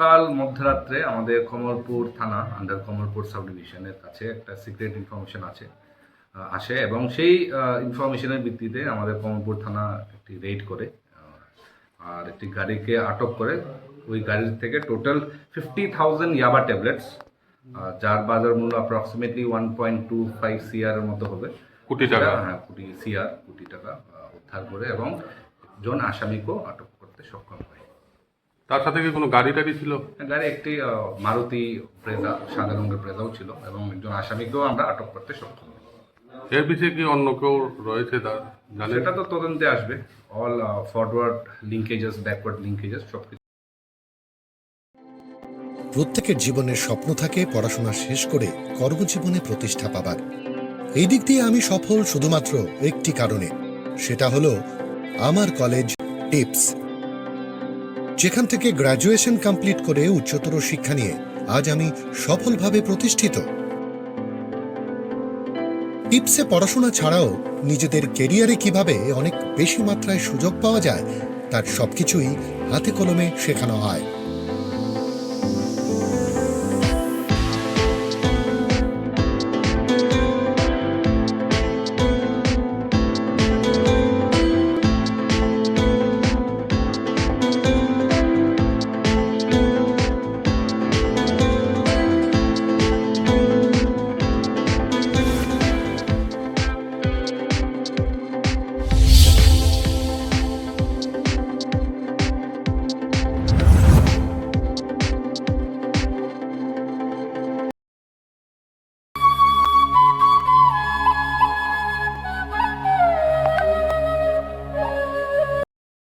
গতকাল মধ্যরাত্রে আমাদের কমলপুর থানা আন্ডার কমলপুর সাব ডিভিশনের কাছে একটা সিক্রেট ইনফরমেশন আসে এবং সেই ইনফরমেশনের ভিত্তিতে আমাদের কমলপুর থানা একটি রেড করে আর একটি গাড়িকে আটক করে ওই গাড়ির থেকে টোটাল 50,000 ইয়াবা ট্যাবলেটস, যার বাজার মূল্য অ্যাপ্রক্সিমেটলি 1.25 CR এর মতো হবে, কোটি টাকা। হ্যাঁ, কোটি টাকা উদ্ধার করে এবং একজন আসামিকেও আটক করতে সক্ষম হয়। তার সাথে কি কোনো গাড়ি টাড়ি ছিল? গাড়ি একটি মারুতি ব্রেজা, সাদা রঙের ব্রেজাও ছিল এবং একজন আসামিকেও আমরা আটক করতে সক্ষম হই। এর পিছিয়ে কি অন্য কেউ রয়েছে জানেন? সেটা তো তদন্তে আসবে। অল ফরওয়ার্ড লিঙ্কেজেস, ব্যাকওয়ার্ড লিঙ্কেজেস সব কিছু। প্রত্যেকের জীবনের স্বপ্ন থাকে পড়াশোনা শেষ করে কর্মজীবনে প্রতিষ্ঠা পাবার। এই দিক দিয়ে আমি সফল শুধুমাত্র একটি কারণে, সেটা হলো আমার কলেজ টিপস, যেখান থেকে গ্র্যাজুয়েশন কমপ্লিট করে উচ্চতর শিক্ষা নিয়ে আজ আমি সফলভাবে প্রতিষ্ঠিত। টিপসে পড়াশোনা ছাড়াও নিজেদের কেরিয়ারে কিভাবে অনেক বেশি মাত্রায় সুযোগ পাওয়া যায় তার সবকিছুই হাতে কলমে শেখানো হয়।